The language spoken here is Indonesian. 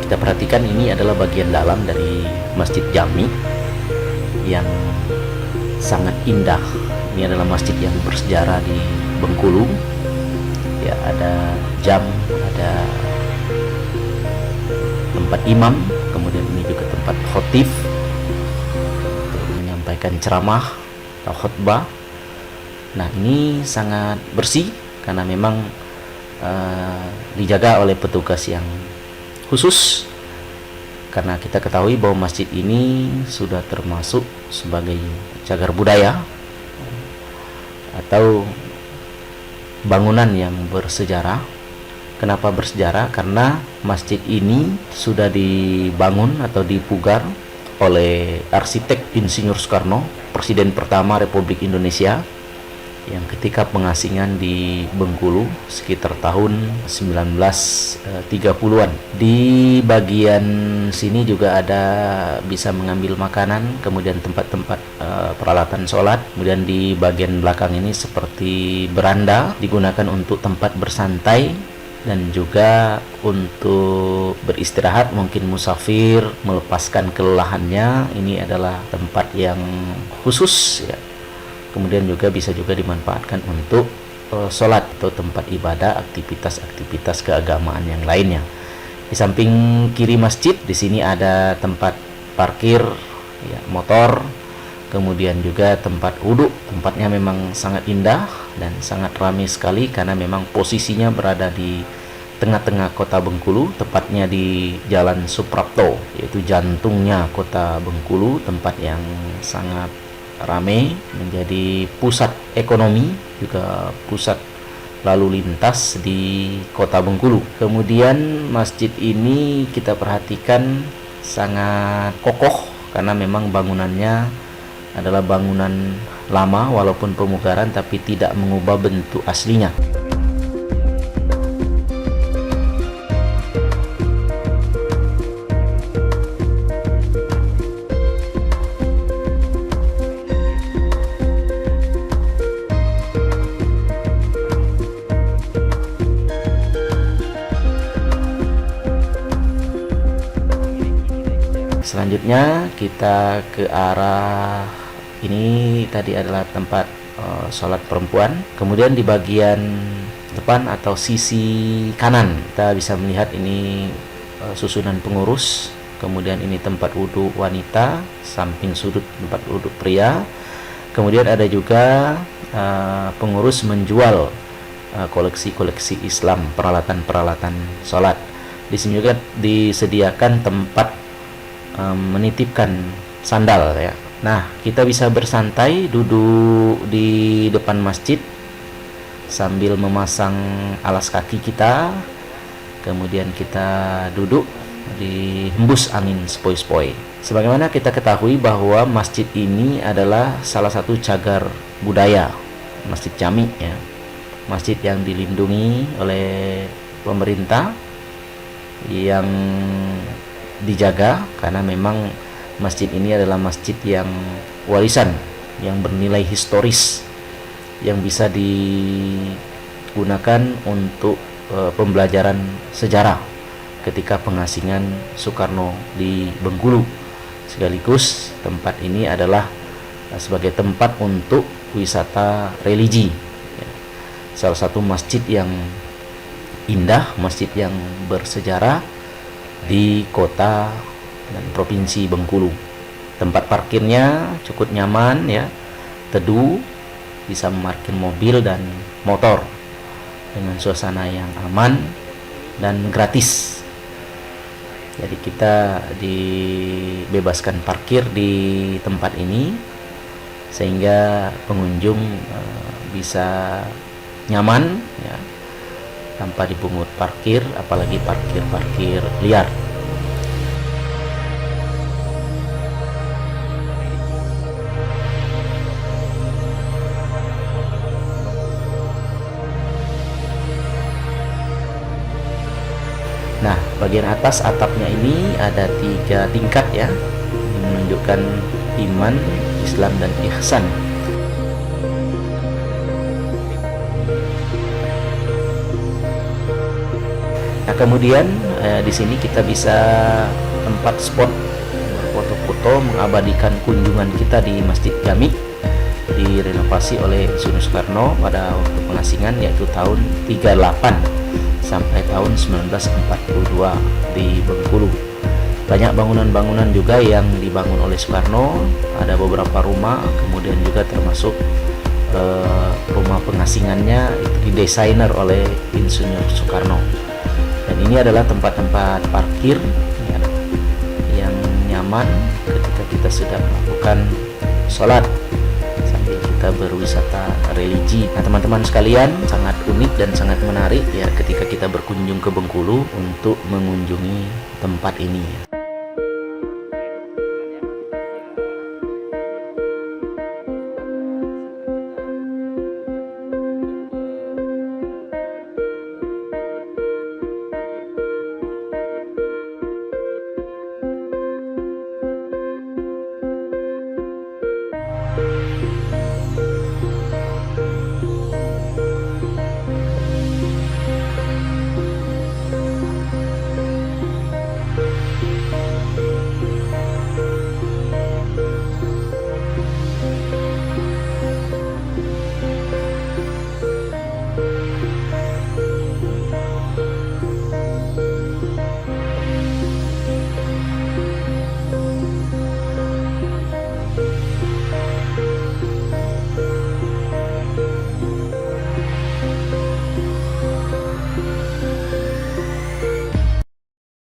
kita perhatikan ini adalah bagian dalam dari Masjid Jami yang sangat indah. Ini adalah masjid yang bersejarah di Bengkulu. Ya, ada jam, ada tempat imam, kemudian ini juga tempat khotib untuk menyampaikan ceramah atau khutbah. Nah, ini sangat bersih karena memang dijaga oleh petugas yang khusus, karena kita ketahui bahwa masjid ini sudah termasuk sebagai cagar budaya atau bangunan yang bersejarah. Kenapa bersejarah? Karena masjid ini sudah dibangun atau dipugar oleh arsitek Insinyur Soekarno, Presiden pertama Republik Indonesia, yang ketika pengasingan di Bengkulu sekitar tahun 1930-an. Di bagian sini juga ada bisa mengambil makanan, kemudian tempat-tempat peralatan sholat. Kemudian di bagian belakang ini seperti beranda, digunakan untuk tempat bersantai dan juga untuk beristirahat, mungkin musafir melepaskan kelelahannya. Ini adalah tempat yang khusus ya. Kemudian juga bisa juga dimanfaatkan untuk sholat atau tempat ibadah, aktivitas-aktivitas keagamaan yang lainnya. Di samping kiri masjid, di sini ada tempat parkir ya, motor, kemudian juga tempat wudhu. Tempatnya memang sangat indah dan sangat ramai sekali karena memang posisinya berada di tengah-tengah kota Bengkulu, tepatnya di Jalan Suprapto, yaitu jantungnya kota Bengkulu, tempat yang sangat ramai, menjadi pusat ekonomi, juga pusat lalu lintas di kota Bengkulu. Kemudian masjid ini kita perhatikan sangat kokoh karena memang bangunannya adalah bangunan lama walaupun pemugaran, tapi tidak mengubah bentuk aslinya. Selanjutnya kita ke arah ini, tadi adalah tempat sholat perempuan. Kemudian di bagian depan atau sisi kanan kita bisa melihat ini susunan pengurus. Kemudian ini tempat wudhu wanita, samping sudut tempat wudhu pria. Kemudian ada juga pengurus menjual koleksi-koleksi Islam, peralatan-peralatan sholat. Di sini juga disediakan tempat menitipkan sandal ya. Nah, kita bisa bersantai duduk di depan masjid sambil memasang alas kaki kita. Kemudian kita duduk di hembus angin sepoi-sepoi. Sebagaimana kita ketahui bahwa masjid ini adalah salah satu cagar budaya, Masjid Jami ya. Masjid yang dilindungi oleh pemerintah, yang dijaga karena memang masjid ini adalah masjid yang warisan, yang bernilai historis, yang bisa digunakan untuk pembelajaran sejarah ketika pengasingan Soekarno di Bengkulu. Sekaligus tempat ini adalah sebagai tempat untuk wisata religi ya. Salah satu masjid yang indah, masjid yang bersejarah di kota dan provinsi Bengkulu. Tempat parkirnya cukup nyaman ya, teduh, bisa memarkir mobil dan motor dengan suasana yang aman dan gratis. Jadi kita dibebaskan parkir di tempat ini sehingga pengunjung bisa nyaman ya, tanpa dipungut parkir, apalagi parkir liar. Nah, bagian atas atapnya ini ada 3 tingkat ya, menunjukkan iman, Islam, dan ihsan. Nah, kemudian di sini kita bisa tempat spot berfoto-foto mengabadikan kunjungan kita di Masjid Jami, direnovasi oleh Insinyur Soekarno pada waktu pengasingan, yaitu tahun 38 sampai tahun 1942 di Bengkulu. Banyak bangunan-bangunan juga yang dibangun oleh Soekarno, ada beberapa rumah, kemudian juga termasuk rumah pengasingannya itu didesainer oleh Insinyur Soekarno. Dan ini adalah tempat-tempat parkir ya, yang nyaman ketika kita sudah melakukan sholat sambil kita berwisata religi. Nah, teman-teman sekalian, sangat unik dan sangat menarik ya ketika kita berkunjung ke Bengkulu untuk mengunjungi tempat ini.